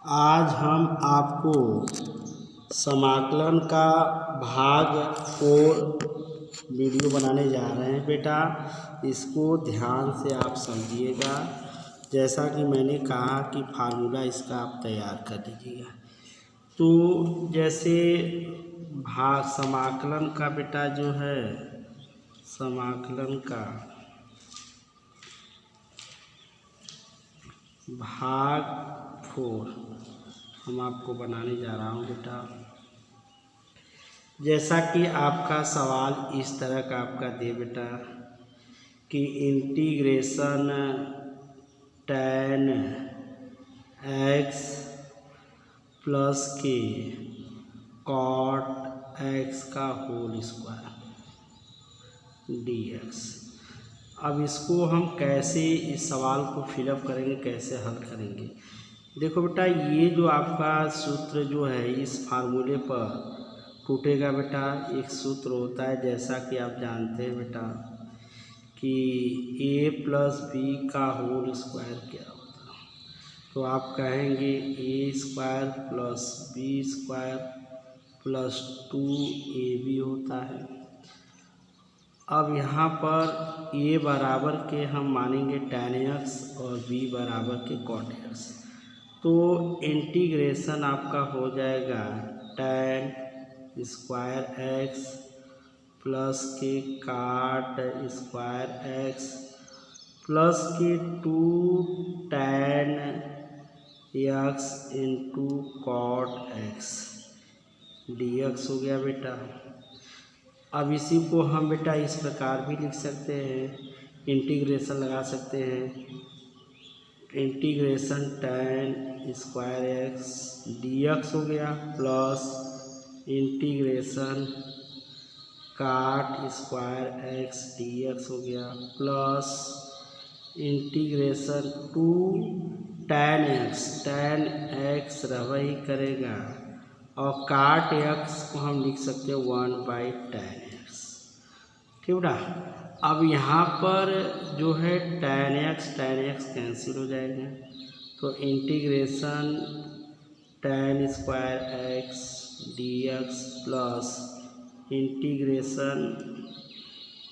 आज हम आपको समाकलन का भाग 4 वीडियो बनाने जा रहे हैं बेटा। इसको ध्यान से आप समझिएगा। जैसा कि मैंने कहा कि फार्मूला इसका आप तैयार कर लीजिएगा। तो जैसे भाग समाकलन का बेटा जो है समाकलन का भाग 4 हम आपको बनाने जा रहा हूँ बेटा। जैसा कि आपका सवाल इस तरह का आपका दे बेटा कि इंटीग्रेशन tan x प्लस के cot x का होल स्क्वायर dx। अब इसको हम कैसे इस सवाल को फिलअप करेंगे, कैसे हल करेंगे। देखो बेटा, ये जो आपका सूत्र जो है इस फार्मूले पर टूटेगा बेटा। एक सूत्र होता है जैसा कि आप जानते हैं बेटा कि a प्लस बी का होल स्क्वायर क्या होता है। तो आप कहेंगे a square plus b square plus 2ab होता है। अब यहाँ पर a बराबर के हम मानेंगे tan x और b बराबर के cot x। तो इंटीग्रेशन आपका हो जाएगा tan स्क्वायर x प्लस के काट स्क्वायर x प्लस के 2 tan x into cot x dx हो गया बेटा। अब इसी को हम बेटा इस प्रकार भी लिख सकते हैं, इंटीग्रेशन लगा सकते हैं। Integration tan square x dx हो गया प्लस इंटीग्रेशन काट स्क्वायर x dx हो गया प्लस इंटीग्रेशन 2 tan x रही करेगा और काट x को हम लिख सकते हैं 1/tan x। ठीक बेटा। अब यहाँ पर जो है tan x कैंसिल हो जाएगा। तो integration tan square x dx plus integration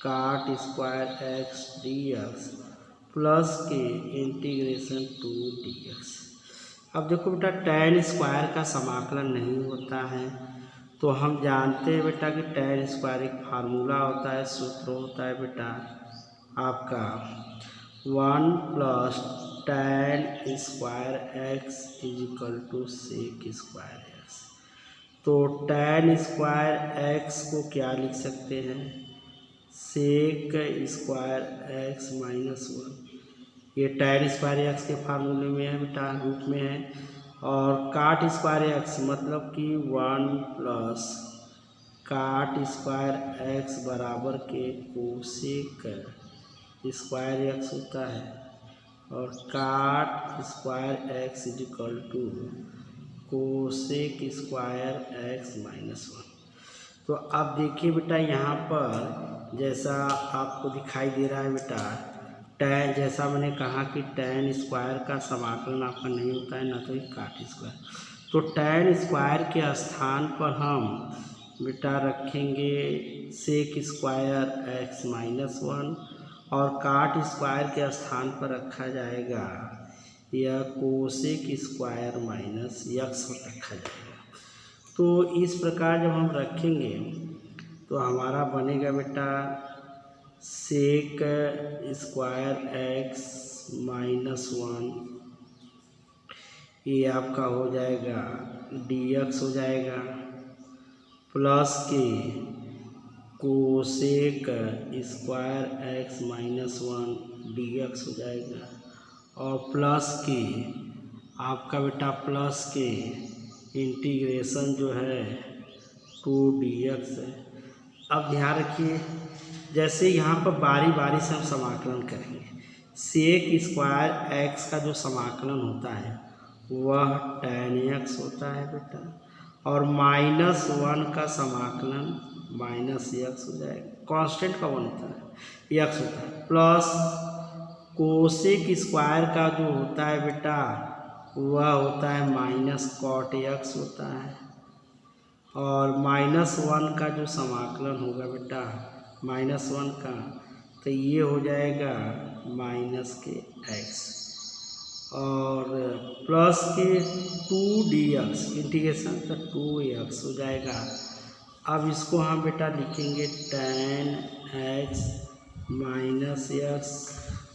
काट स्क्वायर x dx प्लस के इंटीग्रेशन 2 dx। अब देखो बेटा, tan स्क्वायर का समाकलन नहीं होता है, तो हम जानते हैं बेटा कि tan स्क्वायर एक फार्मूला होता है, सूत्र होता है बेटा आपका 1 plus tan square x is equal to sec square x। तो tan स्क्वायर x को क्या लिख सकते हैं, सेक स्क्वायर x माइनस 1। ये tan स्क्वायर x के फार्मूले में है बेटा, रूप में है। और काट स्क्वायर x मतलब कि 1 प्लस काट स्क्वायर x बराबर के कोसेक स्क्वायर x होता है और cot square x is equal to cosec square x minus 1। तो अब देखिए बेटा, यहाँ पर जैसा आपको दिखाई दे रहा है बेटा, tan, जैसा मैंने कहा कि tan स्क्वायर का समाकलन आपका नहीं होता है, ना तो काट स्क्वायर। तो tan स्क्वायर के स्थान पर हम बेटा रखेंगे सेक स्क्वायर x माइनस 1 और काट स्क्वायर के स्थान पर रखा जाएगा यह कोसेक स्क्वायर माइनस x रखा जाएगा। तो इस प्रकार जब हम रखेंगे तो हमारा बनेगा बेटा सेक स्क्वायर x माइनस 1, ये आपका हो जाएगा dx हो जाएगा प्लस के cosec square x minus 1 dx हो जाएगा और प्लस के आपका बेटा प्लस के इंटीग्रेशन जो है 2 dx है। अब ध्यान रखिए, जैसे यहाँ पर बारी बारी से हम समाकलन करेंगे। सेक स्क्वायर x का जो समाकलन होता है वह tan x होता है बेटा, और माइनस 1 का समाकलन माइनस x हो जाएगा। कांस्टेंट का 1 होता है, x होता है, प्लस कोसेक स्क्वायर का जो होता है बेटा वह होता है माइनस कॉट एक्स होता है। और -1 का जो समाकलन होगा बेटा -1 का, तो ये हो जाएगा माइनस के एक्स और प्लस के 2dx इंटीग्रेशन का 2x हो जाएगा। अब इसको हम बेटा लिखेंगे tan x minus x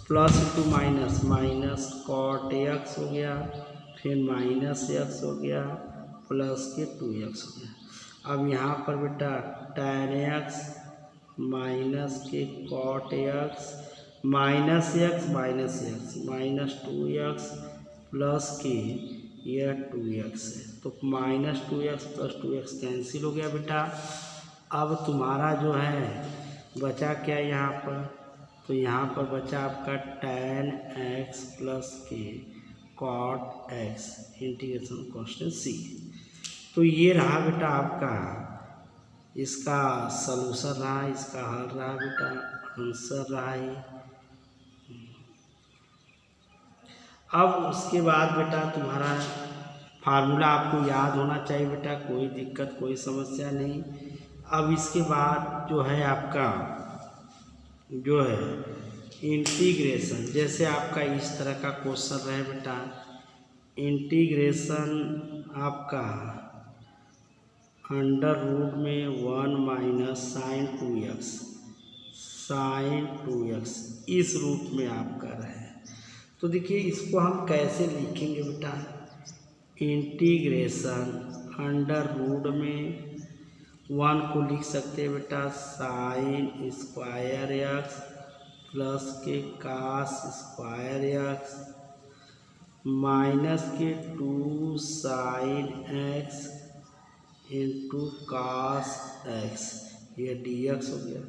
plus into minus minus cot x हो गया, फिर माइनस एक्स हो गया प्लस के 2x हो गया। अब यहाँ पर बेटा tan x minus k cot x minus x minus 2x plus k यह 2x है, तो minus 2x plus 2x cancel हो गया बेटा। अब तुम्हारा जो है बचा क्या यहाँ पर, तो यहाँ पर बचा आपका tan x plus k cot x integration constant c। तो ये रहा बेटा आपका इसका सलूशन रहा, इसका हल रहा बेटा, आंसर रहा है। अब उसके बाद बेटा तुम्हारा फार्मूला आपको याद होना चाहिए बेटा, कोई दिक्कत कोई समस्या नहीं। अब इसके बाद जो है आपका जो है इंटीग्रेशन, जैसे आपका इस तरह का क्वेश्चन रहे बेटा, इंटीग्रेशन आपका अंडर रूट में 1 माइनस साइन 2x इस रूप में आप कर रहे हैं। तो देखिए इसको हम कैसे लिखेंगे बेटा, इंटीग्रेशन अंडर रूट में 1 को लिख सकते हैं बेटा साइन स्क्वायर एक्स प्लस के cos square x minus k 2 sine x into cos x, ये dx हो गया।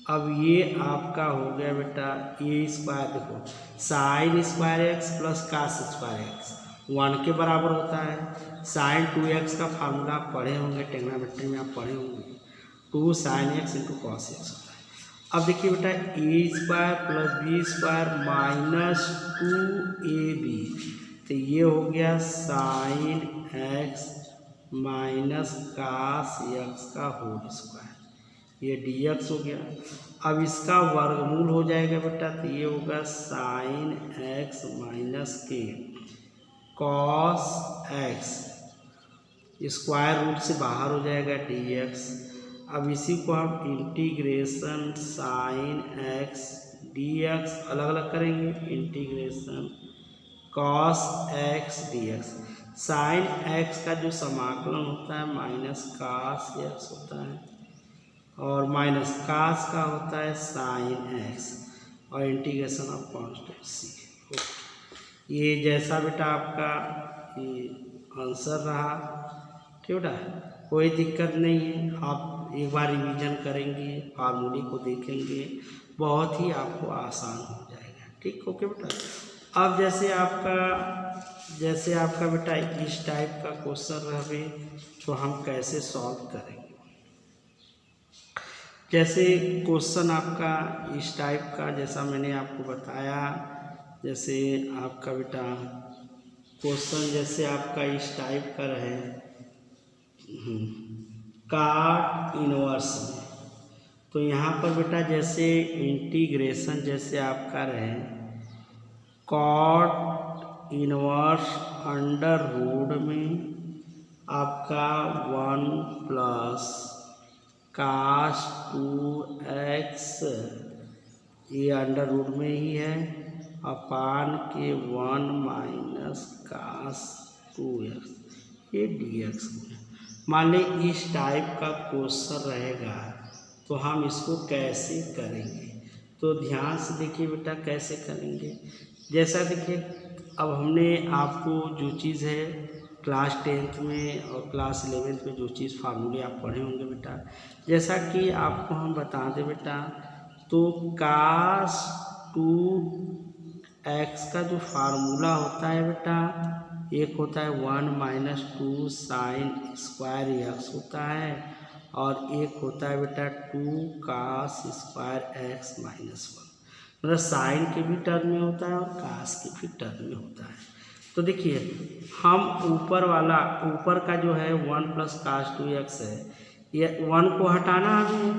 अब ये आपका हो गया बेटा ये स्क्वायर, देखो sine square x plus cos square x 1 के बराबर होता है। साइन 2x का फार्मूला आप पढ़े होंगे, ट्रिग्नोमेट्री में आप पढ़े होंगे, 2 sine x into cos x होता है। अब देखिए बेटा a square plus b square minus 2ab, तो ये हो गया sine x minus cos x का होल स्क्वायर, ये dx हो गया। अब इसका वर्गमूल हो जाएगा बेटा, तो ये होगा साइन x माइनस के कॉस x, स्क्वायर रूट से बाहर हो जाएगा dx। अब इसी को हम इंटीग्रेशन साइन x dx अलग अलग करेंगे, integration cos x dx। Sine x का जो समाकलन होता है माइनस कास x होता है और माइनस कास का होता है साइन एक्स और इंटीग्रेशन ऑफ कांस्टेंट सी। ये जैसा बेटा आपका ये आंसर रहा, ठीक बेटा, कोई दिक्कत नहीं है। आप एक बार रिवीजन करेंगे, फार्मूले को देखेंगे, बहुत ही आपको आसान हो जाएगा। ठीक ओके बेटा। अब जैसे आपका बेटा इस टाइप का क्वेश्चन रहे तो हम कैसे सॉल्व करेंगे। जैसे क्वेश्चन आपका इस टाइप का, जैसा मैंने आपको बताया, जैसे आपका बेटा क्वेश्चन जैसे आपका इस टाइप का रहे काट इनवर्स में, तो यहाँ पर बेटा जैसे इंटीग्रेशन जैसे आपका रहे कॉट इनवर्स अंडर रूट में आपका 1 प्लस कास 2x, ये अंडर रूट में ही है, अपान के 1 माइनस कास 2x, ये dx। मान लें इस टाइप का क्वेश्चन रहेगा तो हम इसको कैसे करेंगे, तो ध्यान से देखिए बेटा कैसे करेंगे। जैसा देखिए अब हमने आपको जो चीज़ है क्लास 10th में और क्लास 11th में जो चीज़ फार्मूले आप पढ़े होंगे बेटा, जैसा कि आपको हम बता दें बेटा, तो कास 2x का जो फार्मूला होता है बेटा, एक होता है 1 माइनस 2 साइन स्क्वायर एक्स होता है और एक होता है बेटा 2 कास स्क्वायर एक्स माइनस 1, मतलब साइन के भी टर्म में होता है और कास के भी टर्म में होता है। तो देखिए हम ऊपर का जो है 1 प्लस कास 2x है, ये 1 को हटाना हमें।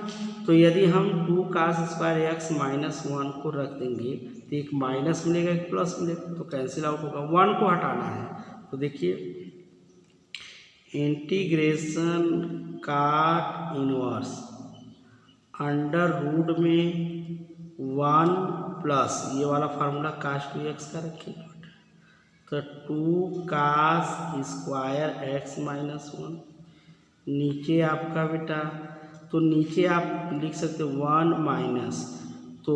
तो यदि हम 2 कास स्क्वायर एक्स माइनस 1 को रख देंगे तो एक माइनस मिलेगा एक प्लस मिलेगा, तो कैंसिल आउट होगा। 1 को हटाना है तो देखिए इंटीग्रेशन काट इनवर्स अंडर रूट में 1 प्लस ये वाला फार्मूला कास 2x का रखिए, तो 2 कास स्क्वायर एक्स माइनस 1। नीचे आपका बेटा तो नीचे आप लिख सकते हो 1 माइनस, तो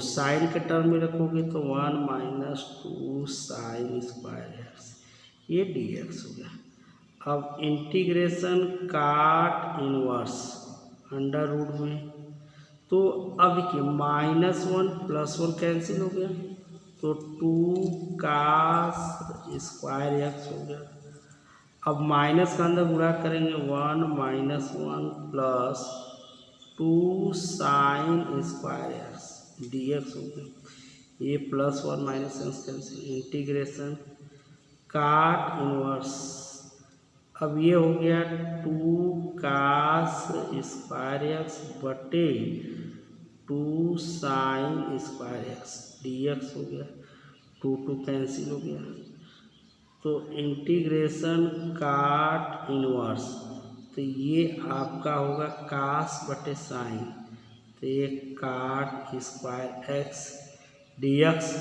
साइन के टर्म में रखोगे तो 1 माइनस 2 साइन स्क्वायर एक्स, ये डी एक्स हो गया। अब इंटीग्रेशन काट इनवर्स अंडर रूट में, तो अब देखिए -1 + 1 कैंसिल हो गया, तो 2 कास स्क्वायर एक्स हो गया। अब माइनस का अंदर गुणा करेंगे 1 - 1 + 2 sign square x d x हो गया। ये +1 - 1 कैंसिल, इंटीग्रेशन काट इनवर्स, अब ये हो गया 2 कास स्क्वायर एक्स बटे 2 sign square x d x हो गया। 2 कैंसिल हो गया, तो इंटीग्रेशन काट इनवर्स, तो ये आपका होगा कास बटे साइन, तो ये काट स्क्वायर एक्स डी एक्स,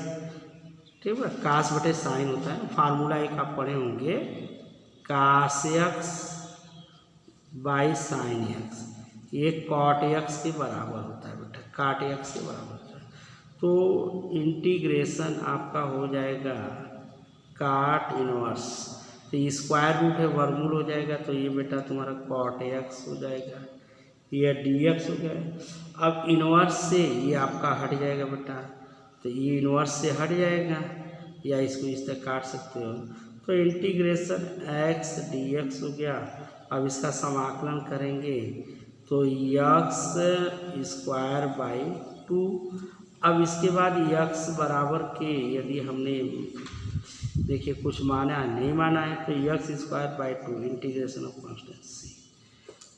ठीक है। कास बटे साइन होता है, फार्मूला एक आप पढ़े होंगे कास एक्स बाई साइन एक्स, ये कॉट एक्स के बराबर होता है बेटा, काट एक्स के बराबर होता है। तो इंटीग्रेशन आपका हो जाएगा काट इनवर्स, तो स्क्वायर रूट है वर्गमूल हो जाएगा, तो ये बेटा तुम्हारा कॉट एक्स हो जाएगा, ये डी एक्स हो गया। अब इनवर्स से ये आपका हट जाएगा बेटा, तो ये इनवर्स से हट जाएगा, या इसको इस तरह काट सकते हो, तो इंटीग्रेशन एक्स डी एक्स हो गया। अब इसका समाकलन करेंगे तो एक्स स्क्वायर बाई 2। अब इसके बाद एक्स बराबर के यदि हमने देखिए कुछ माना है नहीं माना है, तो x square by 2 integration of constituency,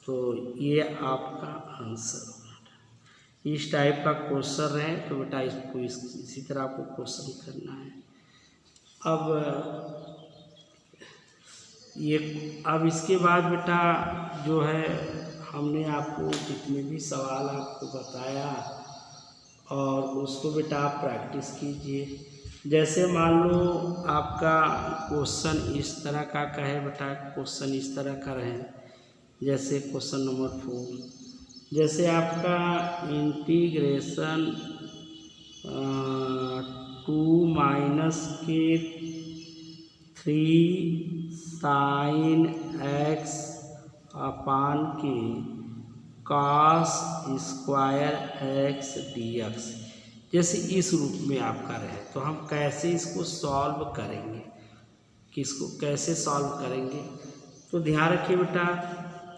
तो ये आपका आंसर होगा। इस टाइप का क्वेश्चन रहे तो बेटा इसको इसी तरह आपको क्वेश्चन करना है। अब इसके बाद बेटा जो है हमने आपको जितने भी सवाल आपको बताया और उसको बेटा आप प्रैक्टिस कीजिए। जैसे मान लो आपका क्वेश्चन इस तरह का कहे बेटा, क्वेश्चन इस तरह का रहे, जैसे क्वेश्चन नंबर 4, जैसे आपका इंटीग्रेशन 2 माइनस के 3 साइन एक्स अपान के cos square x d x, जैसे इस रूप में आपका रहे, तो हम कैसे इसको सॉल्व करेंगे, किसको कैसे सॉल्व करेंगे, तो ध्यान रखिए बेटा।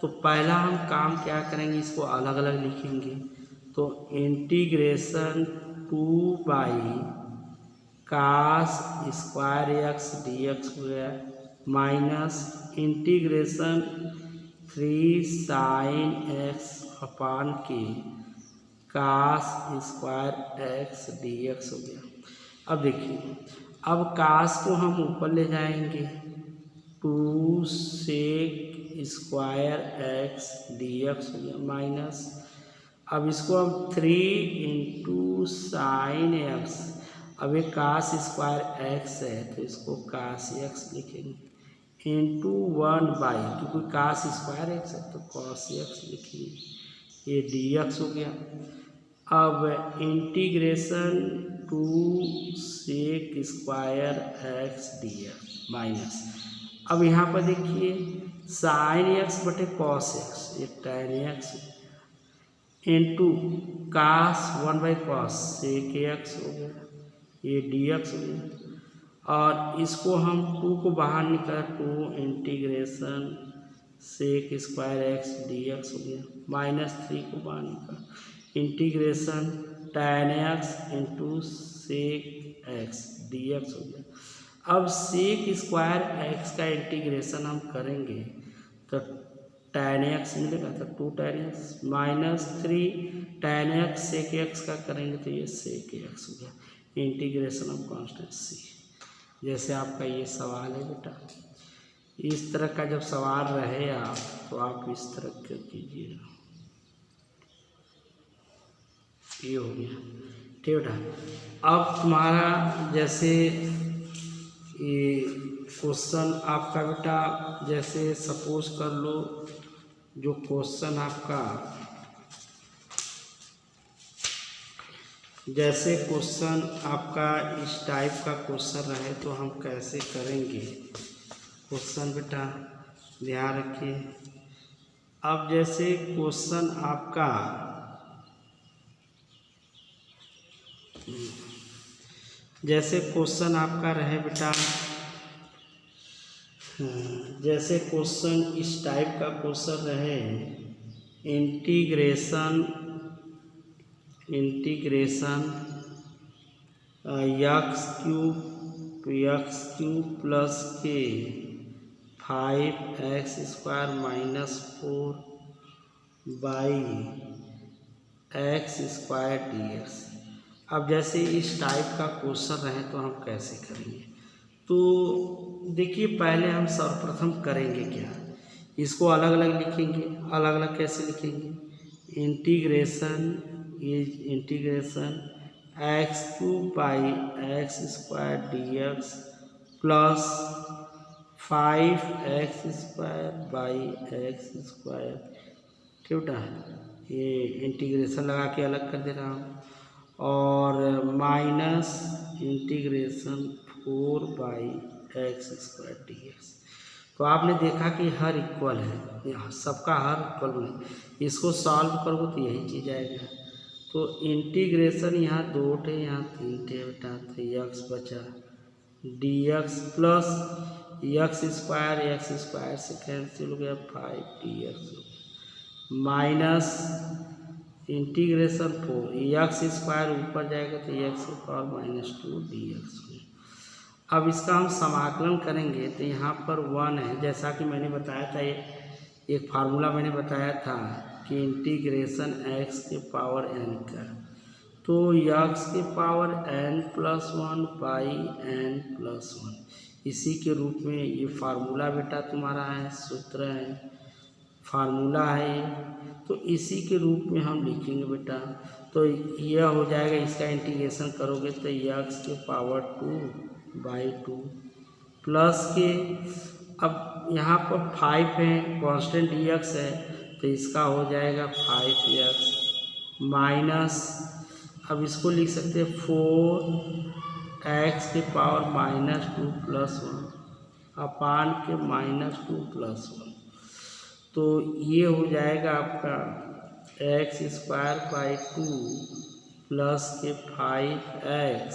तो पहला हम काम क्या करेंगे, इसको अलग अलग लिखेंगे, तो integration 2 by cos square x d x हो गया, minus integration 3 sine x upon के cos square x d x हो गया। अब देखिए, अब कास को हम ऊपर ले जाएंगे, 2 sec square x d x हो गया, माइनस, अब इसको हम 3 इंटू साइन एक्स, अब ये कास स्क्वायर एक्स है तो इसको कास एक्स लिखेंगे, इंटू 1 बाई, क्योंकि कास स्क्वायर एक्स है तो कॉस एक्स लिखेंगे, ये डी एक्स हो गया। अब integration 2 sec square x d x minus, अब यहाँ पर देखिए साइन एक्स बटे कॉस एक्स, ये tan x into cos 1 by cos sec x हो गया, ये डी एक्स हो गया। और इसको हम 2 को बाहर निकाल, 2 integration sec square x d x हो गया, -3 को बाहर निकाल, integration tan x into sec x d x हो गया। अब सेक स्क्वायर एक्स का इंटीग्रेशन हम करेंगे तो tan x मिलेगा, तो 2 tan x -3 tan x sec x का करेंगे तो ये सेक एक्स हो गया, इंटीग्रेशन ऑफ कांस्टेंट सी। जैसे आपका ये सवाल है बेटा, इस तरह का जब सवाल रहे आप तो आप इस तरह कर कीजिएगा। ये हो गया, ठीक बेटा। अब तुम्हारा जैसे ये क्वेश्चन आपका बेटा, जैसे सपोज कर लो जो क्वेश्चन आपका, जैसे क्वेश्चन आपका इस टाइप का क्वेश्चन रहे तो हम कैसे करेंगे क्वेश्चन बेटा, ध्यान रखिए। अब जैसे क्वेश्चन आपका रहे बेटा, जैसे क्वेश्चन इस टाइप का क्वेश्चन रहे, इंटीग्रेशन एक्स क्यूब प्लस के 5x² -4 बाई x² dx। अब जैसे इस टाइप का क्वेश्चन रहे तो हम कैसे करेंगे, तो देखिए पहले हम सर्वप्रथम करेंगे क्या, इसको अलग अलग लिखेंगे। अलग अलग कैसे लिखेंगे, integration x³ by x² dx plus 5x² by x², ठीक है। ये इंटीग्रेशन लगा के अलग कर दे रहा हूँ, और minus integration 4 by x² dx। तो आपने देखा कि हर इक्वल है, सबका हर इक्वल बने, इसको सॉल्व करोगे तो यही चीज़ आएगा। तो इंटीग्रेशन यहाँ 2 थे, यहाँ 3 थे बेटा, तो x बचा dx प्लस x² से कैंसिल हो गया 5 dx माइनस इंटीग्रेशन 4 x² ऊपर जाएगा तो x⁻² dx। अब इसका हम समाकलन करेंगे तो यहाँ पर 1 है, जैसा कि मैंने बताया था, एक फार्मूला मैंने बताया था कि इंटीग्रेशन x के पावर n का, तो x के पावर n+1 बाई n+1, इसी के रूप में ये फार्मूला बेटा तुम्हारा है, सूत्र है, फार्मूला है ये, तो इसी के रूप में हम लिखेंगे बेटा। तो यह हो जाएगा, इसका इंटीग्रेशन करोगे तो x के पावर 2/2 प्लस के, अब यहाँ पर 5 है, कांस्टेंट dx है, तो इसका हो जाएगा 5x माइनस, अब इसको लिख सकते हैं 4x के पावर -2 + 1 अपान के -2 + 1, तो ये हो जाएगा आपका x² 2 प्लस के 5x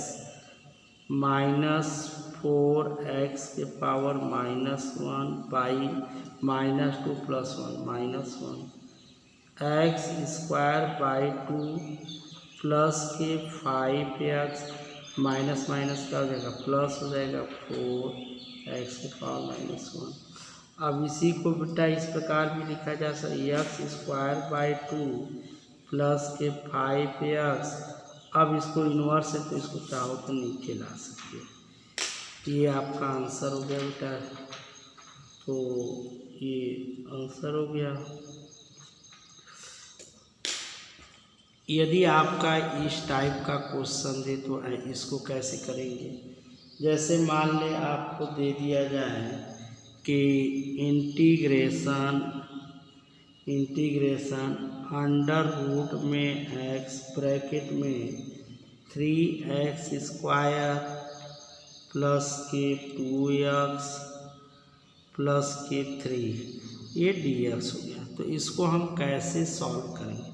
माइनस 4x के पावर -1 बाई -2 + 1 -1 x² 2 प्लस के 5x माइनस का हो जाएगा प्लस हो जाएगा 4x के पावर -1। अब इसी को बेटा इस प्रकार भी लिखा जा सकता है x² 2 प्लस के 5x, अब इसको इन्वर्स है तो इसको चाहो तो नीचे ला सकते हो। ये आपका आंसर हो गया बेटा, तो ये आंसर हो गया। यदि आपका इस टाइप का क्वेश्चन दे तो इसको कैसे करेंगे, जैसे मान ले आपको दे दिया जाए कि इंटीग्रेशन अंडर रूट में x ब्रैकेट में 3x² प्लस के 2x प्लस के 3 ये dx हो गया। तो इसको हम कैसे सॉल्व करेंगे,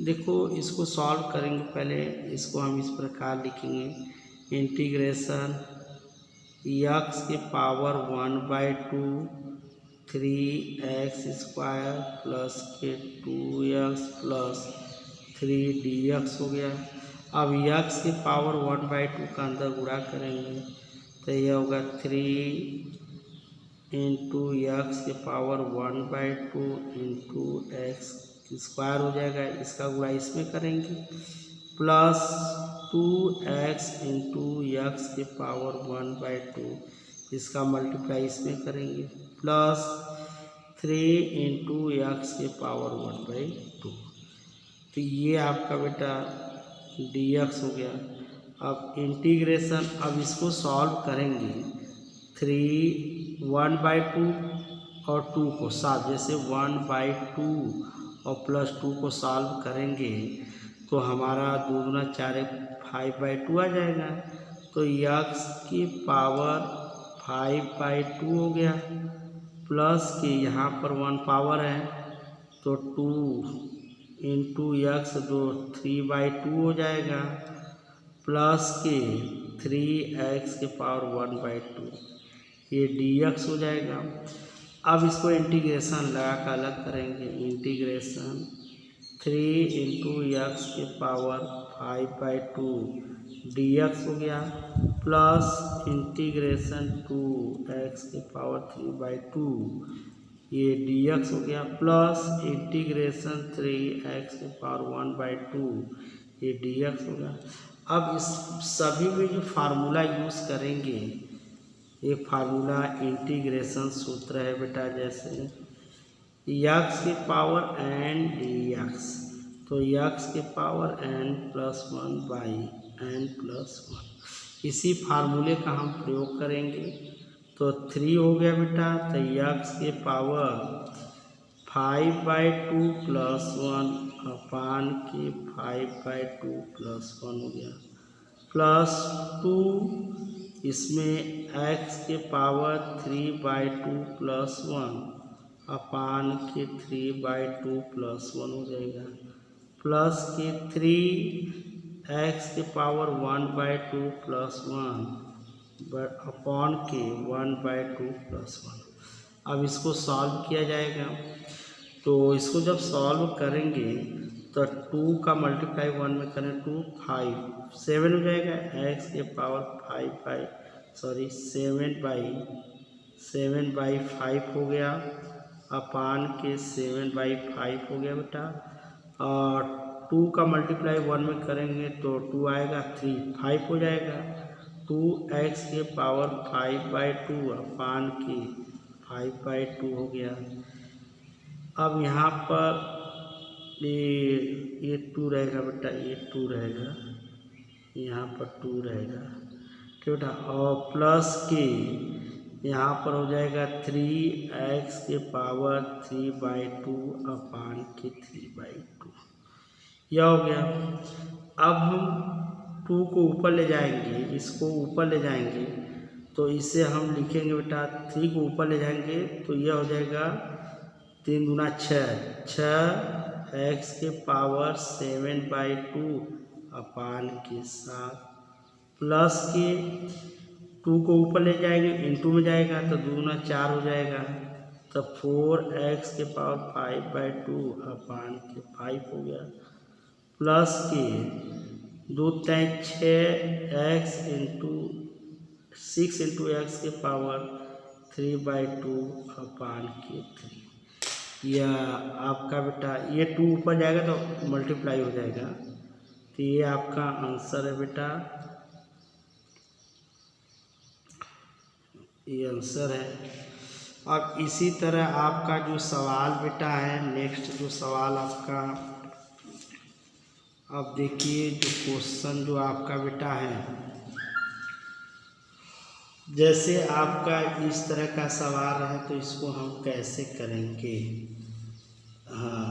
देखो इसको सॉल्व करेंगे, पहले इसको हम इस प्रकार लिखेंगे, इंटीग्रेशन x के पावर 1/2 3x² प्लस के 2x प्लस 3 dx हो गया। अब x के पावर 1/2 का अंदर गुणा करेंगे तो तो यह होगा 3 इंटू एक्स के पावर 1/2 इंटू एक्स स्क्वायर हो जाएगा, इसका गुणा इसमें करेंगे, प्लस 2x इंटू एक्स के पावर 1/2 इसका मल्टीप्लाई इसमें करेंगे, प्लस 3 इंटू एक्स के पावर 1/2। तो ये आपका बेटा dx हो गया। अब इंटीग्रेशन, अब इसको सॉल्व करेंगे, 1/2 और 2 को साथ, जैसे 1/2 और प्लस 2 को सॉल्व करेंगे तो हमारा 2 दूना 4 5/2 आ जाएगा। तो x की पावर 5/2 हो गया, प्लस के यहाँ पर 1 पावर है तो 2 इंटू एक्स 3/2 हो जाएगा, प्लस के 3x के पावर 1/2, ये dx हो जाएगा। अब इसको इंटीग्रेशन लगा कर अलग करेंगे, इंटीग्रेशन 3 इंटू एक्स के पावर 5/2 dx हो गया, प्लस इंटीग्रेशन 2x के पावर 3/2 ये dx हो गया, प्लस इंटीग्रेशन 3x के पावर 1/2 ये dx हो गया। अब इस सभी में जो फार्मूला यूज़ करेंगे, एक फार्मूला इंटीग्रेशन सूत्र है बेटा, जैसे x की पावर n dx, तो x की पावर n+1 बाई n+1, इसी फार्मूले का हम प्रयोग करेंगे। तो 3 हो गया बेटा, तो x के पावर 5/2 + 1 अपान के 5/2 + 1 हो गया, प्लस 2 इसमें x के पावर 3/2 + 1 अपान के 3/2 + 1 हो जाएगा, प्लस के 3x के पावर 1/2 + 1 अपान के 1/2 + 1। अब इसको सॉल्व किया जाएगा, तो इसको जब सॉल्व करेंगे तो 2 का मल्टीप्लाई 1 में करें 2 5 7 हो जाएगा, x के पावर 7/5 हो गया, अपान के 7/5 हो गया बेटा, और 2 का मल्टीप्लाई 1 में करेंगे तो 2 आएगा, 3 5 हो जाएगा, 2x के पावर 5/2 अपान के 5/2 हो गया। अब यहाँ पर ये 2 रहेगा बेटा, ये 2 रहेगा, यहाँ पर 2 रहेगा, ठीक बेटा, और प्लस के यहाँ पर हो जाएगा 3x के पावर 3/2 अपान के 3/2, यह हो गया। अब हम 2 को ऊपर ले जाएंगे, इसको ऊपर ले जाएंगे, तो इसे हम लिखेंगे बेटा, 3 को ऊपर ले जाएंगे तो यह हो जाएगा 3 दूना 6x के पावर 7/2 अपान के 7, प्लस के 2 को ऊपर ले जाएंगे, इंटू में जाएगा तो 2 दूना 4 हो जाएगा, तो 4x के पावर 5/2 अपान के 5 हो गया, प्लस के 2 3 6x इंटू 6 इंटू एक्स के पावर 3/2 अपान के 3। यह आपका बेटा, ये 2 ऊपर जाएगा तो मल्टीप्लाई हो जाएगा, तो ये आपका आंसर है बेटा, ये आंसर है। अब इसी तरह आपका जो सवाल बेटा है, नेक्स्ट जो सवाल आपका, अब देखिए जो क्वेश्चन जो आपका बेटा है, जैसे आपका इस तरह का सवाल है तो इसको हम कैसे करेंगे। हाँ,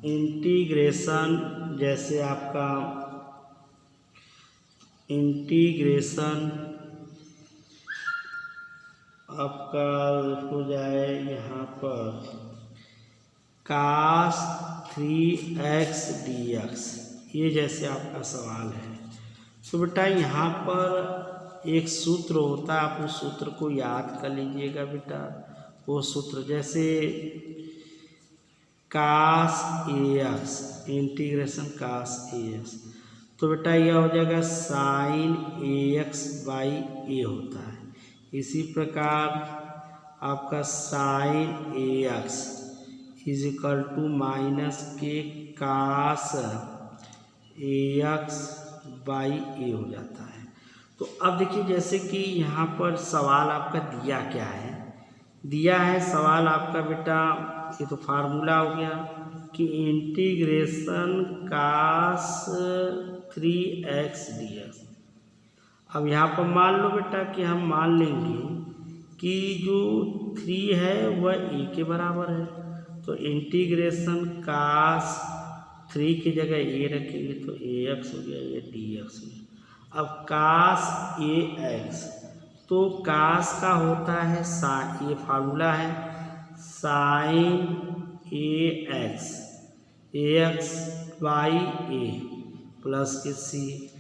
इंटीग्रेशन, जैसे आपका इंटीग्रेशन आपका हो जाए यहाँ पर cos 3x dx, ये जैसे आपका सवाल है, तो बेटा यहाँ पर एक सूत्र होता है, आप उस सूत्र को याद कर लीजिएगा बेटा। वो सूत्र जैसे cos ax, integration cos ax, तो बेटा यह हो जाएगा sin ax/a होता है, इसी प्रकार आपका sine a x is equal to minus के कास ए एक्स बाई ए हो जाता है। तो अब देखिए जैसे कि यहाँ पर सवाल आपका दिया क्या है, दिया है सवाल आपका बेटा, ये तो फार्मूला हो गया कि इंटीग्रेशन कास 3x dx। अब यहाँ पर मान लो बेटा कि हम मान लेंगे कि जो 3 है वह a के बराबर है, तो इंटीग्रेशन कास 3 की जगह a रखेंगे तो ax हो गया, ये dx हो गया। अब कास ax, तो कास का होता है साइन, ये फार्मूला है sign ax by A plus के सी।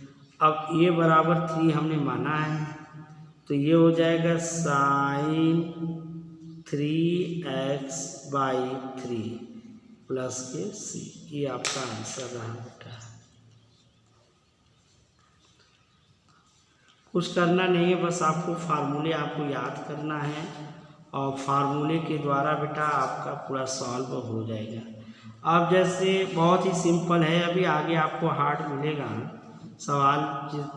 अब ए बराबर 3 हमने माना है, तो ये हो जाएगा साइन 3x बाई 3 प्लस के सी। ये आपका आंसर रहा बेटा। कुछ करना नहीं है, बस आपको फार्मूले आपको याद करना है और फार्मूले के द्वारा बेटा आपका पूरा सॉल्व हो जाएगा। अब जैसे बहुत ही सिंपल है, अभी आगे आपको हार्ड मिलेगा सवाल,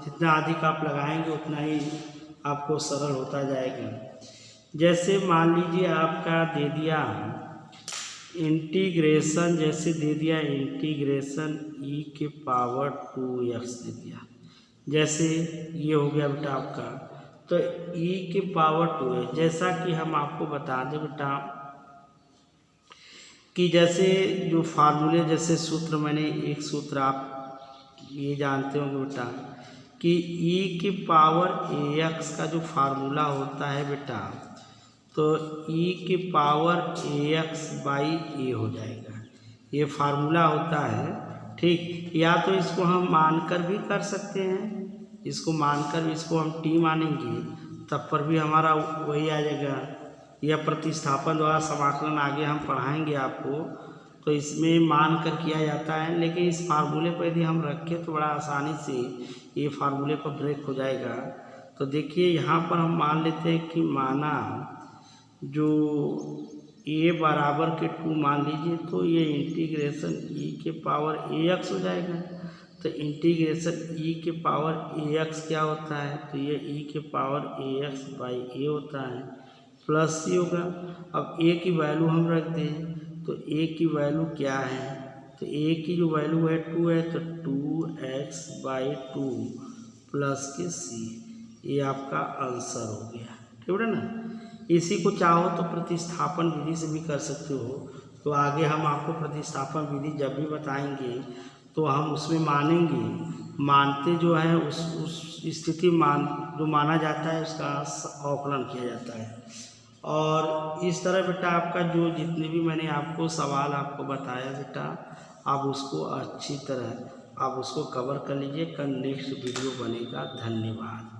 जितना अधिक आप लगाएंगे उतना ही आपको सरल होता जाएगा। जैसे मान लीजिए आपका दे दिया इंटीग्रेशन, जैसे दे दिया इंटीग्रेशन e के पावर 2x दे दिया, जैसे ये हो गया बेटा आपका, तो e के पावर 2 है। जैसा कि हम आपको बता दें बेटा कि जैसे जो फार्मूले, जैसे सूत्र, मैंने एक सूत्र आप ये जानते होंगे बेटा कि e की पावर ax का जो फार्मूला होता है बेटा, तो e की पावर ax बाई a हो जाएगा, ये फार्मूला होता है। ठीक, या तो इसको हम मानकर भी कर सकते हैं, इसको मानकर इसको हम t मानेंगे तब पर भी हमारा वही आ जाएगा, या प्रतिस्थापन द्वारा समाकलन आगे हम पढ़ाएंगे आपको, तो इसमें मान कर किया जाता है। लेकिन इस फार्मूले पर यदि हम रखें तो बड़ा आसानी से ये फार्मूले पर ब्रेक हो जाएगा। तो देखिए यहाँ पर हम मान लेते हैं कि माना जो a बराबर के 2 मान लीजिए, तो ये इंटीग्रेशन e के पावर ax हो जाएगा। तो इंटीग्रेशन e के पावर ax क्या होता है, तो ये e के पावर ax बाई a होता है, प्लस सी होगा। अब a की वैल्यू हम रख दें, तो a की वैल्यू क्या है, तो a की जो वैल्यू है 2 है, तो 2x बाई 2 प्लस के c, ये आपका आंसर हो गया। ठीक है ना। इसी को चाहो तो प्रतिस्थापन विधि से भी कर सकते हो, तो आगे हम आपको प्रतिस्थापन विधि जब भी बताएंगे तो हम उसमें मानेंगे, मानते जो है उस स्थिति जो माना जाता है उसका अवकलन किया जाता है। और इस तरह बेटा आपका जो जितने भी मैंने आपको सवाल आपको बताया बेटा, आप उसको अच्छी तरह आप उसको कवर कर लीजिए। कल नेक्स्ट वीडियो बनेगा। धन्यवाद।